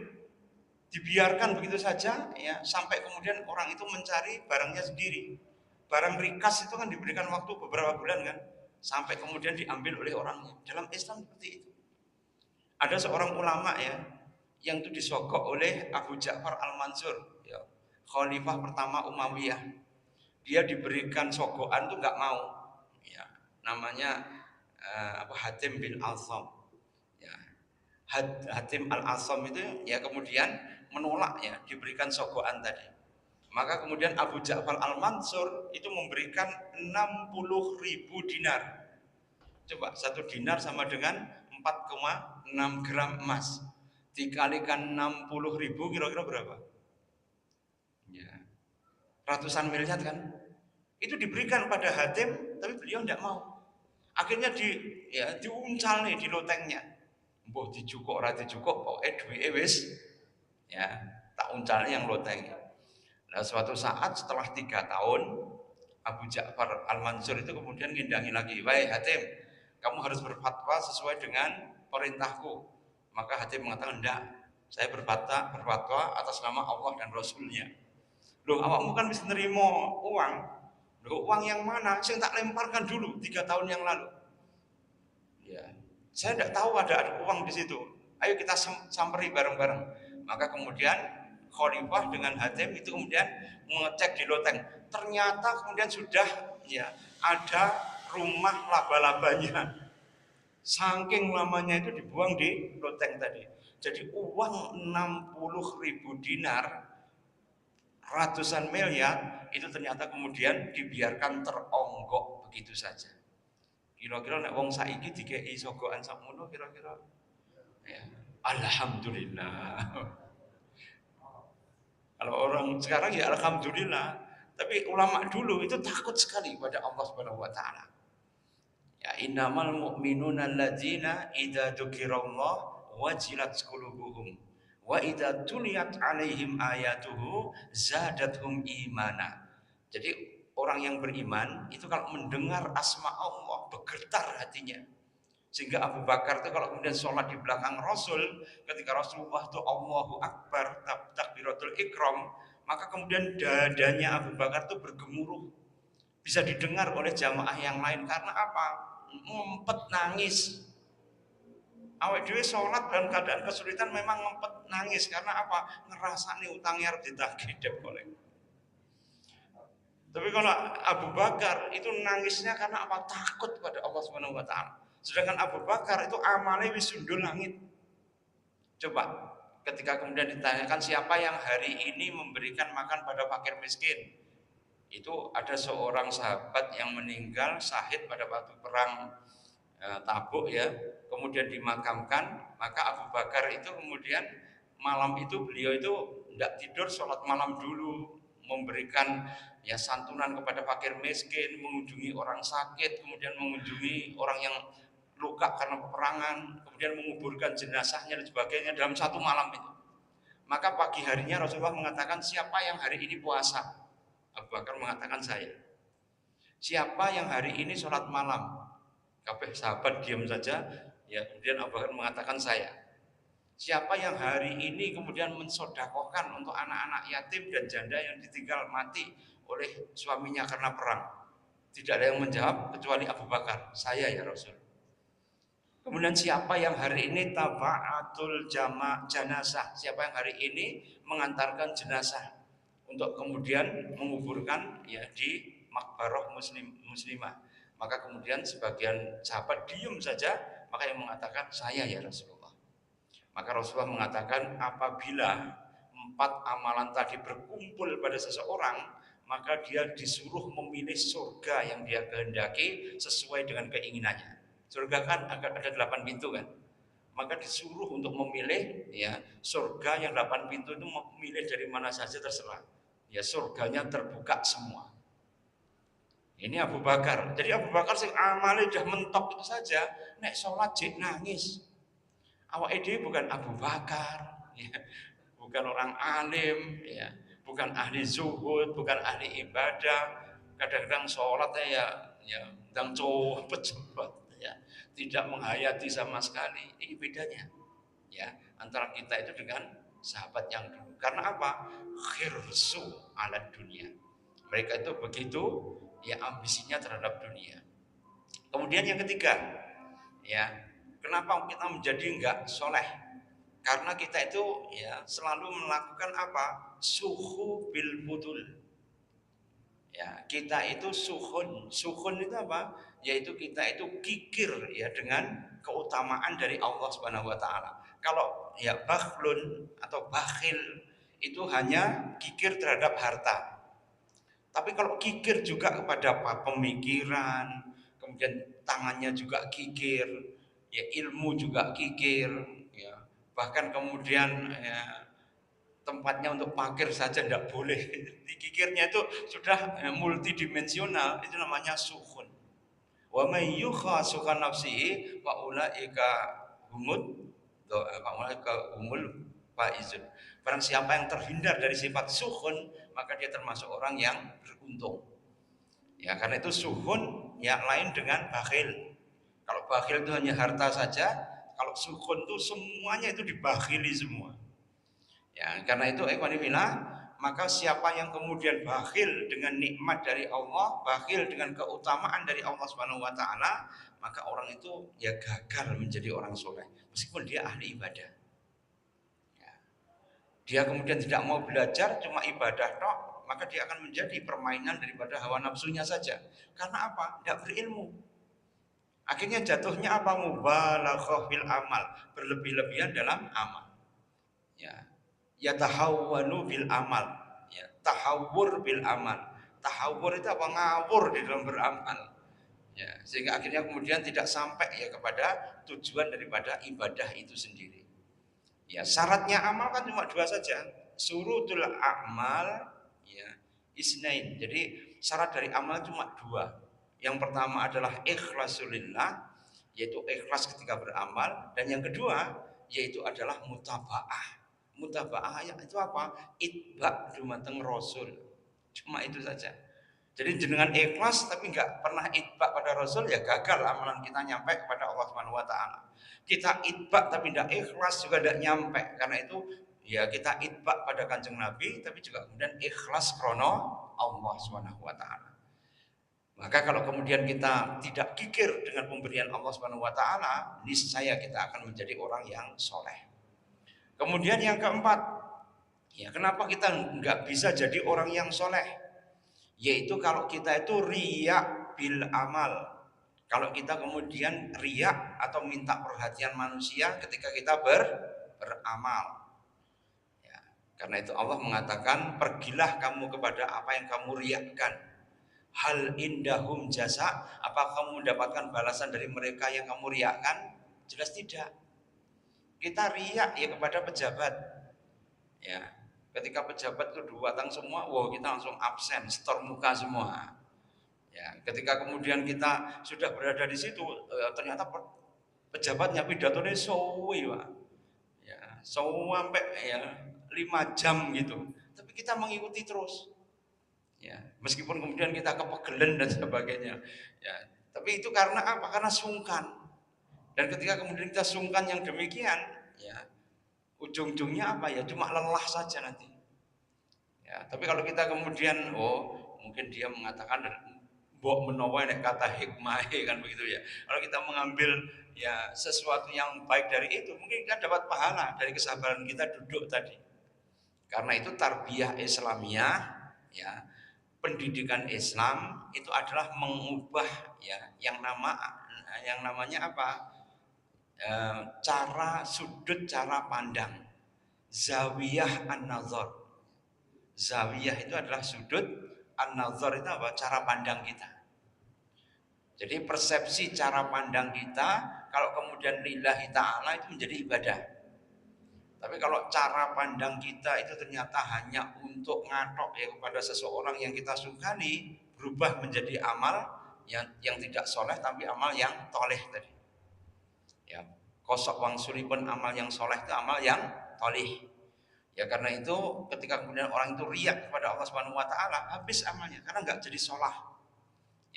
Dibiarkan begitu saja ya sampai kemudian orang itu mencari barangnya sendiri. Barang rikas itu kan diberikan waktu beberapa bulan kan sampai kemudian diambil oleh orangnya. Dalam Islam seperti itu. Ada seorang ulama ya yang itu disogok oleh Abu Ja'far Al-Mansur, ya, khalifah pertama Umayyah. Dia diberikan sogokan tuh nggak mau, ya, namanya Hatim bin Al-Asam, ya. Hatim Al-Asam itu ya kemudian menolak, ya, diberikan sogokan tadi. Maka kemudian Abu Ja'far Al-Mansur itu memberikan 60.000 dinar. Coba satu dinar sama dengan 4,6 gram emas. Dikalikan 60.000 kira-kira berapa? Ya, ratusan miliar kan? Itu diberikan pada Hatim, tapi beliau tidak mau. Akhirnya diuncal nih di lotengnya. Mbah dijukuk ora dijukuk pokoke duwike wis, ya, tak uncalnya yang loteng. Nah, suatu saat setelah 3 tahun Abu Ja'far Al-Mansur itu kemudian ngindangi lagi, "Wahai Hatim, kamu harus berfatwa sesuai dengan perintahku." Maka Hatim mengatakan, "Enggak, saya berfatwa atas nama Allah dan Rasulnya." Loh, awakmu kan bisa nerima uang. Loh, uang yang mana? Saya tak lemparkan dulu 3 tahun yang lalu. Ya, saya tidak tahu ada uang di situ. Ayo kita samperi bareng-bareng. Maka kemudian Khalifah dengan Hatim itu kemudian mengecek di loteng. Ternyata kemudian sudah, ya, ada rumah laba-labanya. Saking lamanya itu dibuang di loteng tadi. Jadi uang 60.000 dinar, ratusan miliar, itu ternyata kemudian dibiarkan teronggok begitu saja. Kira-kira nek wong saiki dikei sogokan sakmono kira-kira, ya, alhamdulillah. Kalau orang sekarang ya alhamdulillah, tapi ulama dulu itu takut sekali pada Allah Subhanahu wa taala. Ya, innamal mu'minuna alladzina idza dzukirallah wajilat qulubuhum wa idza tuliyat alaihim ayatuhu zadathum imana. Jadi orang yang beriman itu kalau mendengar asma Allah bergetar hatinya. Sehingga Abu Bakar itu kalau kemudian sholat di belakang Rasul, ketika Rasulullah itu Allahu Akbar, takbiratul ikram, maka kemudian dadanya Abu Bakar itu bergemuruh. Bisa didengar oleh jamaah yang lain. Karena apa? Ngempet nangis. Awak dhewe sholat dalam keadaan kesulitan memang ngempet nangis. Karena apa? Ngerasa nih utangnya harus ditagih dep oleh. Tapi kalau Abu Bakar itu nangisnya karena apa? Takut pada Allah Subhanahu wa taala. Sedangkan Abu Bakar itu amalnya wis sundul langit. Coba ketika kemudian ditanyakan siapa yang hari ini memberikan makan pada fakir miskin, itu ada seorang sahabat yang meninggal syahid pada waktu perang Tabuk, ya, kemudian dimakamkan. Maka Abu Bakar itu kemudian malam itu beliau itu tidak tidur, sholat malam dulu, memberikan, ya, santunan kepada fakir miskin, mengunjungi orang sakit, kemudian mengunjungi orang yang luka karena peperangan, kemudian menguburkan jenazahnya dan sebagainya dalam satu malam itu. Maka pagi harinya Rasulullah mengatakan, siapa yang hari ini puasa? Abu Bakar mengatakan saya. Siapa yang hari ini sholat malam? Kabeh sahabat diam saja, ya, kemudian Abu Bakar mengatakan saya. Siapa yang hari ini kemudian mensodakohkan untuk anak-anak yatim dan janda yang ditinggal mati oleh suaminya karena perang? Tidak ada yang menjawab kecuali Abu Bakar, saya ya Rasul. Kemudian siapa yang hari ini taba'atul jenazah? Siapa yang hari ini mengantarkan jenazah untuk kemudian menguburkan, ya, di makbarah muslimah? Maka kemudian sebagian sahabat diam saja, maka yang mengatakan saya ya Rasulullah. Maka Rasulullah mengatakan apabila 4 amalan tadi berkumpul pada seseorang, maka dia disuruh memilih surga yang dia kehendaki sesuai dengan keinginannya. Surga kan ada 8 pintu kan, maka disuruh untuk memilih, ya, surga yang 8 pintu itu memilih dari mana saja terserah, ya, surganya terbuka semua. Ini Abu Bakar. Jadi Abu Bakar sing amale udah mentok itu saja, nek sholat jek nangis. Awake dhewe bukan Abu Bakar, ya, bukan orang alim, ya, bukan ahli zuhud, bukan ahli ibadah. Kadang-kadang sholatnya ya ndang cepet, ya, tidak menghayati sama sekali. Ini bedanya, ya, antara kita itu dengan sahabat yang dulu. Karena apa? Khirsu ala dunia. Mereka itu begitu, ya, ambisinya terhadap dunia. Kemudian yang ketiga, ya, kenapa kita menjadi enggak soleh? Karena kita itu ya selalu melakukan apa? Suhu bil budul. Ya, kita itu suhun. Suhun itu apa? Yaitu kita itu kikir ya dengan keutamaan dari Allah Subhanahu wa taala. Kalau ya bakhlun atau bakhil itu hanya kikir terhadap harta. Tapi kalau kikir juga kepada apa? Pemikiran, kemudian tangannya juga kikir, ya ilmu juga kikir, ya bahkan kemudian ya, tempatnya untuk parkir saja tidak boleh. Kikirnya itu sudah multidimensional, itu namanya sukhun. Wa may yukhasuka nafsihi wa ulaika humud humul faizun. Barang siapa yang terhindar dari sifat sukhun, maka dia termasuk orang yang beruntung. Ya, karena itu sukhun ya lain dengan bakhil. Kalau bakhil itu hanya harta saja, kalau sukhun itu semuanya itu dibakhili semua. Ya, karena itu ikhwanillah, maka siapa yang kemudian bakhil dengan nikmat dari Allah, bakhil dengan keutamaan dari Allah Subhanahu wa taala, maka orang itu ya gagal menjadi orang soleh meskipun dia ahli ibadah. Ya. Dia kemudian tidak mau belajar, cuma ibadah tok, maka dia akan menjadi permainan daripada hawa nafsunya saja. Karena apa? Tidak berilmu. Akhirnya jatuhnya apa? Mubalaghah fil amal, berlebih-lebihan dalam amal. Ya, yatahawwanu bil amal, ya tahawur bil amal. Tahawur itu apa? Ngawur di dalam beramal, ya sehingga akhirnya kemudian tidak sampai ya kepada tujuan daripada ibadah itu sendiri. Ya syaratnya amal kan cuma dua saja, surutul amal ya isnain. Jadi syarat dari amal cuma dua. Yang pertama adalah ikhlasulillah, yaitu ikhlas ketika beramal, dan yang kedua yaitu adalah mutabaah. Mutaba'ah itu apa? Itba dumateng Rasul. Cuma itu saja. Jadi jenengan ikhlas tapi nggak pernah itba pada Rasul, ya gagal amalan kita nyampe kepada Allah Subhanahu wa taala. Kita itba tapi tidak ikhlas juga tidak nyampe. Karena itu ya kita itba pada Kanjeng Nabi tapi juga kemudian ikhlas krono Allah Subhanahu wa taala. Maka kalau kemudian kita tidak kikir dengan pemberian Allah Subhanahu wa taala, niscaya kita akan menjadi orang yang soleh. Kemudian yang keempat, ya kenapa kita nggak bisa jadi orang yang soleh? Yaitu kalau kita itu riya bil amal. Kalau kita kemudian riya atau minta perhatian manusia ketika kita beramal. Ya, karena itu Allah mengatakan, pergilah kamu kepada apa yang kamu riakan. Hal indahum jasa, apa kamu mendapatkan balasan dari mereka yang kamu riakan? Jelas tidak. Kita riak ya kepada pejabat. Ya, ketika pejabat itu datang semua, wow kita langsung absen, store muka semua. Ya, ketika kemudian kita sudah berada di situ, ternyata pejabatnya pidatonya suwi, Pak. Ya, sampai ya 5 jam gitu. Tapi kita mengikuti terus. Ya, meskipun kemudian kita kepegelen dan sebagainya. Ya, tapi itu karena apa? Karena sungkan. Dan ketika kemudian kita sungkan yang demikian, ya ujung-ujungnya apa ya? Cuma lelah saja nanti. Ya, tapi kalau kita kemudian mungkin dia mengatakan mbok menawa nek kata hikmah kan begitu ya. Kalau kita mengambil ya sesuatu yang baik dari itu, mungkin kita dapat pahala dari kesabaran kita duduk tadi. Karena itu tarbiyah Islamiyah ya, pendidikan Islam itu adalah mengubah ya yang namanya apa? Cara sudut cara pandang, zawiyah an-nazar. Zawiyah itu adalah sudut, an-nazar itu apa? Cara pandang kita. Jadi persepsi cara pandang kita kalau kemudian lillahi ta'ala itu menjadi ibadah. Tapi kalau cara pandang kita itu ternyata hanya untuk ngatok ya kepada seseorang yang kita sukani, berubah menjadi amal yang tidak soleh tapi amal yang toleh tadi. Ya, kosok wangsulipun amal yang soleh itu amal yang toleh. Ya karena itu ketika kemudian orang itu riak kepada Allah Subhanahu wa taala, habis amalnya karena nggak jadi sholah.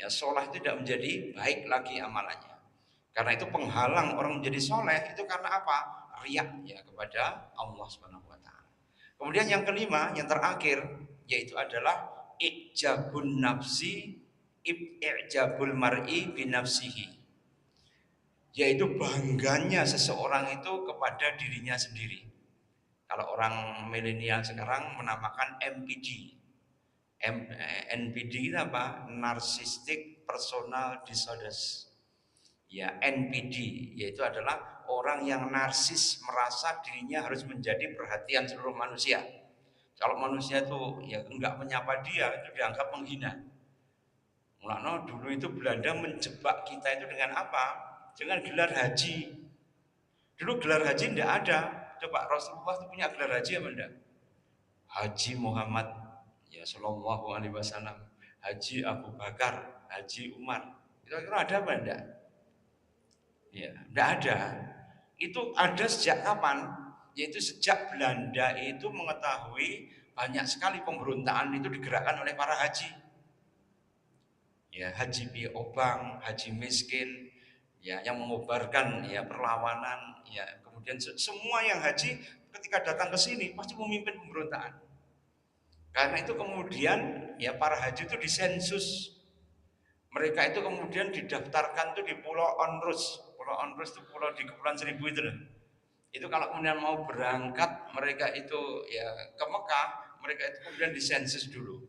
Ya sholah itu tidak menjadi baik lagi amalannya. Karena itu penghalang orang menjadi soleh itu karena apa? Riak ya kepada Allah Subhanahu wa taala. Kemudian yang kelima, yang terakhir yaitu adalah ijabun nafsi, ijabul mar'i binafsihi. yaitu bangganya seseorang itu kepada dirinya sendiri. Kalau orang milenial sekarang menamakan MPD. NPD itu apa? Narcissistic Personal Disorders. Ya, NPD yaitu adalah orang yang narsis merasa dirinya harus menjadi perhatian seluruh manusia. Kalau manusia itu ya enggak menyapa dia, itu dianggap menghina. Mulanya dulu itu Belanda menjebak kita itu dengan apa? Dengan gelar haji. Dulu gelar haji tidak ada. Coba Rasulullah itu punya gelar haji apa enggak? Haji Muhammad ya Shallallahu Alaihi Wasallam, Haji Abu Bakar, Haji Umar. Kira-kira ada apa enggak? Ya, enggak ada. Itu ada sejak kapan? Yaitu sejak Belanda itu mengetahui banyak sekali pemberontakan itu digerakkan oleh para haji. Ya, Haji Piobang, Haji Miskin, ya yang mengobarkan ya perlawanan, ya kemudian semua yang haji ketika datang ke sini pasti memimpin pemberontakan. Karena itu kemudian ya para haji itu disensus. Mereka itu kemudian didaftarkan tuh di Pulau Onrus. Pulau Onrus itu pulau di Kepulauan Seribu itu loh. Itu kalau kemudian mau berangkat mereka itu ya ke Mekah, mereka itu kemudian disensus dulu.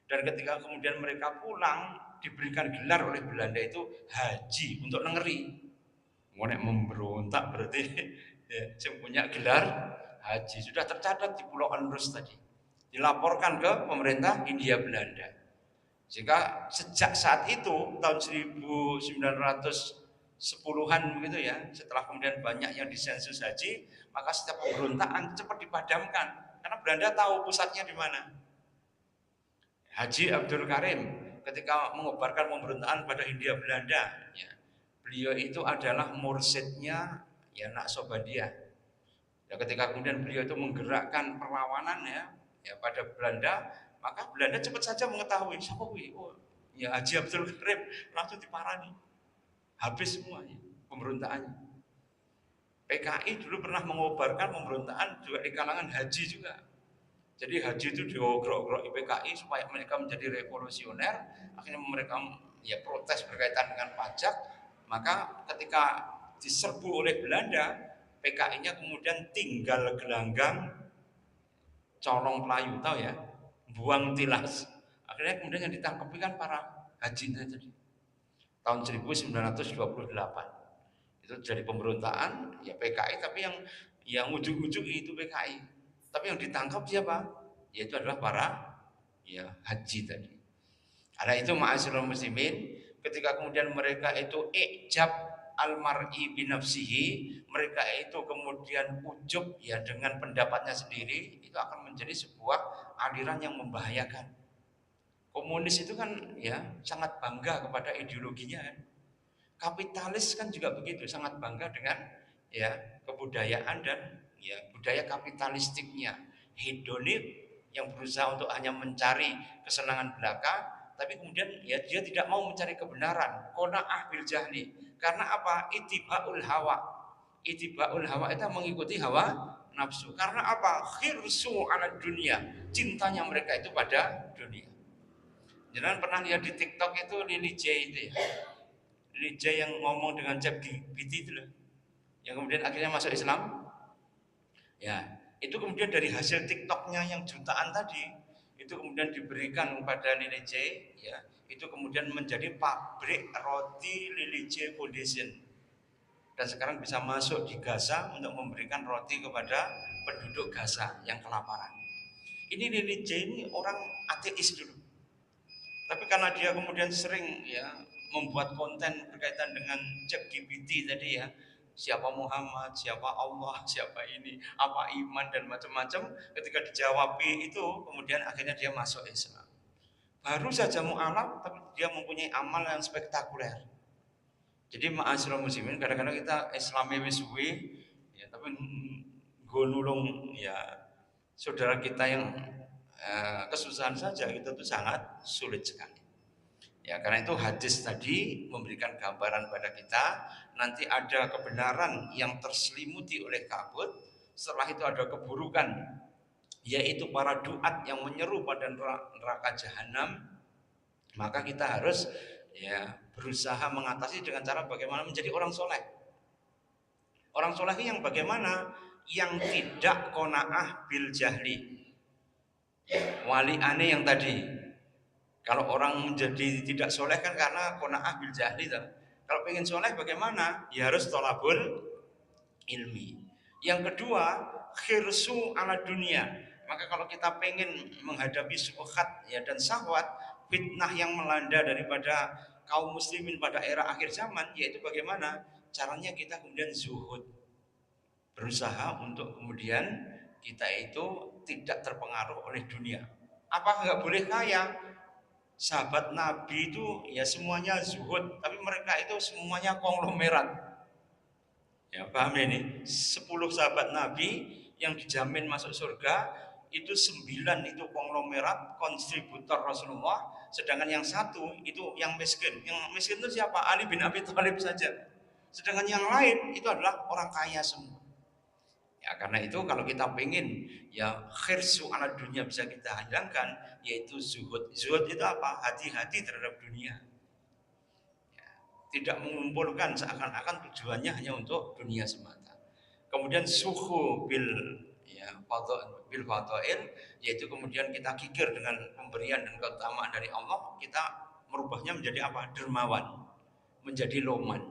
Dan ketika kemudian mereka pulang diberikan gelar oleh Belanda itu haji untuk negeri. Ngonek memberontak berarti ya, yang punya gelar haji sudah tercatat di Pulau Onrus tadi. Dilaporkan ke pemerintah Hindia Belanda. Sehingga sejak saat itu tahun 1910-an begitu ya, setelah kemudian banyak yang disensus haji, maka setiap pemberontakan cepat dipadamkan karena Belanda tahu pusatnya di mana. Haji Abdul Karim ketika mengobarkan pemberontakan pada Hindia Belanda, ya, beliau itu adalah mursidnya ya Naksabandia. Ya, ketika kemudian beliau itu menggerakkan perlawanan ya pada Belanda, maka Belanda cepat saja mengetahui siapa oh, ya Haji Abdul Karim langsung diparani. Habis semuanya pemberontakannya. PKI dulu pernah mengobarkan pemberontakan juga di kalangan haji juga. Jadi haji itu diogrok-ogrok PKI supaya mereka menjadi revolusioner. Akhirnya mereka ya protes berkaitan dengan pajak. Maka ketika diserbu oleh Belanda, PKI-nya kemudian tinggal gelanggang, colong pelayu, tahu ya, buang tilas. Akhirnya kemudian yang ditangkap kan para hajinya tadi. Tahun 1928 itu jadi pemberontakan ya PKI, tapi yang ujung-ujung itu PKI. Tapi yang ditangkap siapa? Yaitu adalah para ya haji tadi. Ada itu ma'asyiral muslimin, ketika kemudian mereka itu ijab al-mar'i binafsihi, mereka itu kemudian ujub ya dengan pendapatnya sendiri, itu akan menjadi sebuah aliran yang membahayakan. Komunis itu kan ya sangat bangga kepada ideologinya kan. Kapitalis kan juga begitu, sangat bangga dengan ya kebudayaan dan ya budaya kapitalistiknya. Hedonik yang berusaha untuk hanya mencari kesenangan belaka, tapi kemudian ya dia tidak mau mencari kebenaran. Qanaah bil jahli. Karena apa? Ittibaul hawa. Ittibaul hawa itu mengikuti hawa nafsu. Karena apa? Khirsu ala dunia. Cintanya mereka itu pada dunia. Jangan pernah lihat di TikTok itu Lily J itu ya. Lily J yang ngomong dengan ChatGPT itu loh. Yang kemudian akhirnya masuk Islam. Ya, itu kemudian dari hasil TikToknya yang jutaan tadi, itu kemudian diberikan kepada Lily J, ya, itu kemudian menjadi pabrik roti Lily J Foundation. Dan sekarang bisa masuk di Gaza untuk memberikan roti kepada penduduk Gaza yang kelaparan. Ini Lily J ini orang ateis dulu. Tapi karena dia kemudian sering ya membuat konten berkaitan dengan ChatGPT tadi ya, siapa Muhammad, siapa Allah, siapa ini, apa iman dan macam-macam, ketika dijawabi itu kemudian akhirnya dia masuk Islam. Baru saja mu'alaf tapi dia mempunyai amal yang spektakuler. Jadi ma'asyiral muslimin, kadang-kadang kita Islami wis suwe ya, tapi go nulung ya saudara kita yang kesusahan saja itu tuh sangat sulit sekali. Ya, karena itu hadis tadi memberikan gambaran pada kita, nanti ada kebenaran yang terselimuti oleh kabut, setelah itu ada keburukan, yaitu para duat yang menyeru pada neraka jahanam. Maka kita harus ya berusaha mengatasi dengan cara bagaimana menjadi orang soleh. Orang soleh yang bagaimana? Yang tidak qanaah bil jahli. Wali aneh yang tadi. Kalau orang menjadi tidak soleh kan karena qanaah bil jahli. Kalau pengen soleh bagaimana? Ya harus tolabul ilmi. Yang kedua, khirsu ala dunia. Maka kalau kita pengen menghadapi syubhat ya dan syahwat, fitnah yang melanda daripada kaum muslimin pada era akhir zaman, yaitu bagaimana caranya kita kemudian zuhud, berusaha untuk kemudian kita itu tidak terpengaruh oleh dunia. Apa nggak boleh kaya? Sahabat Nabi itu ya semuanya zuhud, tapi mereka itu semuanya konglomerat. Ya, paham ini? 10 sahabat Nabi yang dijamin masuk surga, itu 9 itu konglomerat, kontributor Rasulullah, sedangkan yang satu itu yang miskin. Yang miskin itu siapa? Ali bin Abi Thalib saja. Sedangkan yang lain itu adalah orang kaya semua. Ya, karena itu kalau kita pengen ya khirsu ala dunia bisa kita hilangkan, yaitu zuhud. Zuhud itu apa? Hati-hati terhadap dunia. Tidak mengumpulkan seakan-akan tujuannya hanya untuk dunia semata. Kemudian suhu bil bil fadail, yaitu kemudian kita kikir dengan pemberian dan keutamaan dari Allah, kita merubahnya menjadi apa? Dermawan, menjadi loman.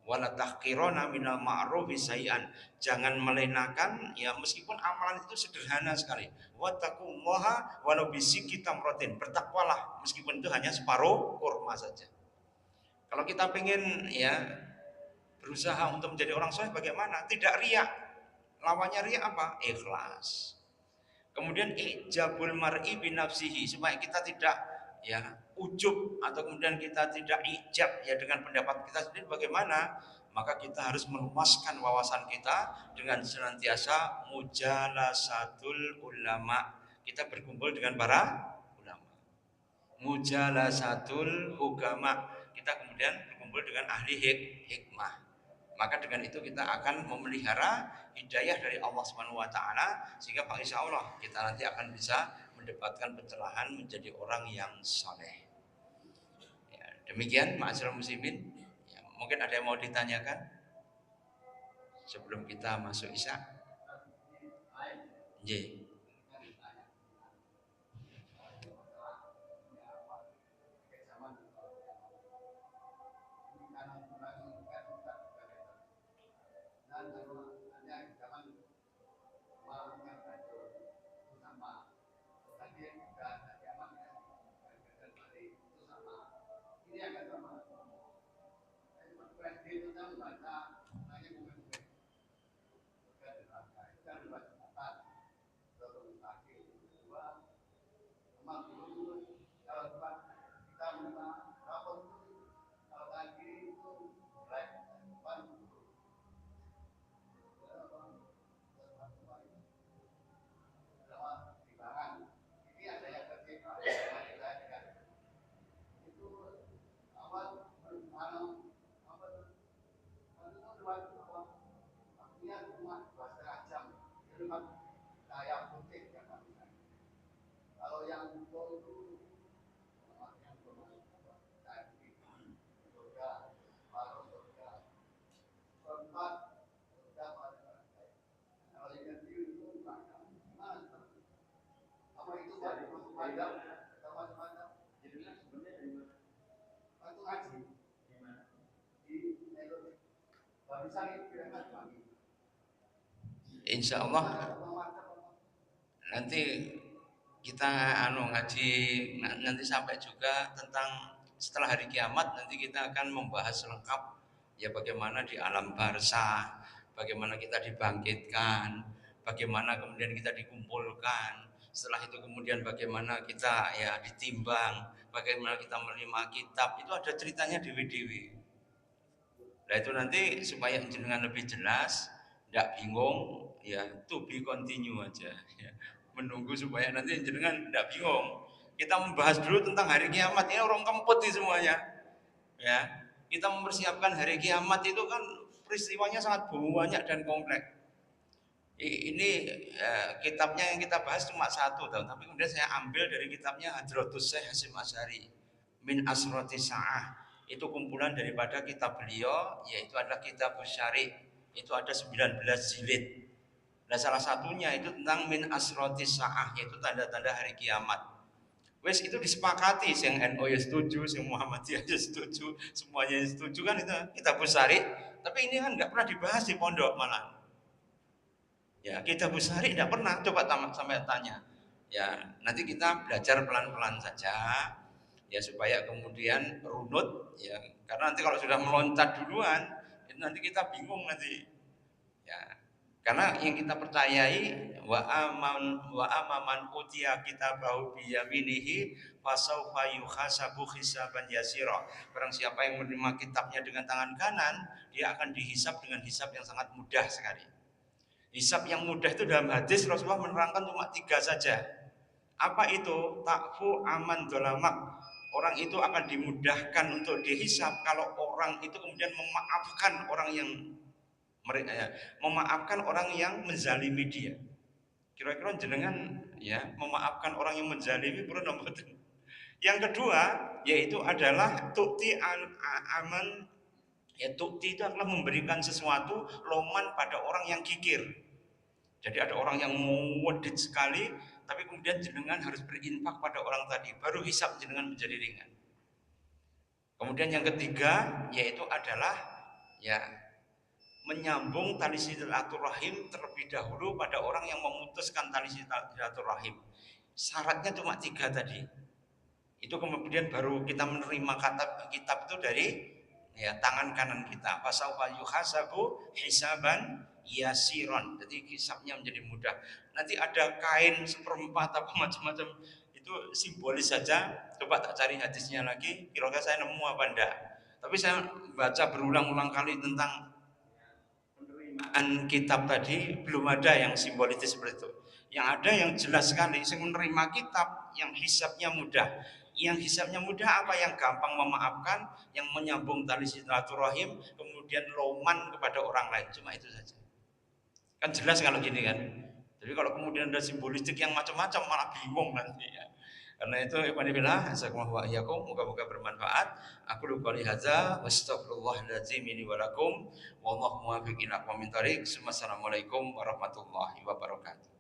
Wala tahqirona minal ma'rufi sayyan. Jangan melenakan ya meskipun amalan itu sederhana sekali. Wattaqullaha walau bisiki tamratin. Bertakwalah meskipun itu hanya separuh kurma saja. Kalau kita pengen ya berusaha untuk menjadi orang soleh bagaimana? Tidak riak. Lawannya riak apa? Ikhlas. Kemudian ijabul mar'i binafsihi, supaya kita tidak ya ujub atau kemudian kita tidak ijab ya dengan pendapat kita sendiri bagaimana? Maka kita harus meluaskan wawasan kita dengan senantiasa mujalasatul ulama. Kita berkumpul dengan para ulama. Mujalasatul hukama, kita kemudian berkumpul dengan ahli hikmah. Maka dengan itu kita akan memelihara hidayah dari Allah Subhanahu wa taala, sehingga insya Allah kita nanti akan bisa mendapatkan pencerahan menjadi orang yang saleh. Ya, demikian ma'asyiral muslimin. Ya, mungkin ada yang mau ditanyakan sebelum kita masuk Isya. Nggih. Insya Allah nanti kita ngaji nanti sampai juga tentang setelah hari kiamat, nanti kita akan membahas lengkap ya bagaimana di alam barzah, bagaimana kita dibangkitkan, bagaimana kemudian kita dikumpulkan, setelah itu kemudian bagaimana kita ya ditimbang, bagaimana kita menerima kitab, itu ada ceritanya dewi-dewi. Nah itu nanti supaya jenengan lebih jelas, tidak bingung, ya to be continue aja, ya. Menunggu supaya nanti jenengan tidak bingung. Kita membahas dulu tentang hari kiamat, ini orang kempet nih semuanya, ya. Kita mempersiapkan hari kiamat itu kan peristiwanya sangat banyak dan kompleks. Ini kitabnya yang kita bahas cuma satu, tapi kemudian saya ambil dari kitabnya Hadratus Syekh Hasyim Asy'ari Min Asrati Sa'ah. Itu kumpulan daripada kitab beliau, yaitu adalah kitab Syari'. Itu ada 19 jilid. Nah, salah satunya itu tentang min asrotis sa'ah, yaitu tanda-tanda hari kiamat. Wes itu disepakati, yang NU ya setuju, yang Muhammadiyah ya setuju, semuanya setuju kan itu kita Busari. Tapi ini kan nggak pernah dibahas di pondok malah. Ya kita Busari nggak pernah. Coba sampai tanya. Ya nanti kita belajar pelan-pelan saja. Ya supaya kemudian runut. Ya karena nanti kalau sudah meloncat duluan, itu nanti kita bingung nanti. Ya, karena yang kita percayai wa amaman utiya kitabahu biyaminihi fasaufa yuhasabu hisaban yasira. Barang siapa yang menerima kitabnya dengan tangan kanan, dia akan dihisab dengan hisab yang sangat mudah sekali. Hisab yang mudah itu dalam hadis Rasulullah menerangkan cuma 3 saja. Apa itu? Takfu aman dolamak. Orang itu akan dimudahkan untuk dihisab kalau orang itu kemudian memaafkan orang yang memaafkan orang yang menzalimi dia. Kira-kira jenengan ya memaafkan orang yang menzalimi pun nomor. Yang kedua yaitu adalah aman, ya tukti itu adalah memberikan sesuatu loman pada orang yang kikir. Jadi ada orang yang muwadid sekali, tapi kemudian jenengan harus berinfak pada orang tadi, baru hisab jenengan menjadi ringan. Kemudian yang ketiga yaitu adalah ya menyambung tali silaturahim terlebih dahulu pada orang yang memutuskan tali silaturahim. Syaratnya cuma 3 tadi. Itu kemudian baru kita menerima kitab itu dari ya tangan kanan kita. Fasaufa yuhasabu hisaban yasiron. Jadi hisabnya menjadi mudah. Nanti ada kain seperempat apa macam-macam. Itu simbolis saja. Coba tak cari hadisnya lagi. Kira-kira saya nemu apa enggak. Tapi saya baca berulang-ulang kali tentang kitab tadi, belum ada yang simbolis seperti itu. Yang ada yang jelas sekali, yang menerima kitab yang hisabnya mudah. Yang hisabnya mudah apa? Yang gampang memaafkan, yang menyambung tali silaturahim, kemudian loman kepada orang lain. Cuma itu saja. Kan jelas kalau gini kan. Jadi kalau kemudian ada simbolistik yang macam-macam malah bingung nanti ya. Karena itu ikhwanillah, jazakumullahu wa iyyakum, moga-moga bermanfaat. Aku lupa hadza wa astaghfirullahalazim li wa lakum wallahu muwaffiq ila aqwamit thoriq. Wassalamualaikum warahmatullahi wabarakatuh.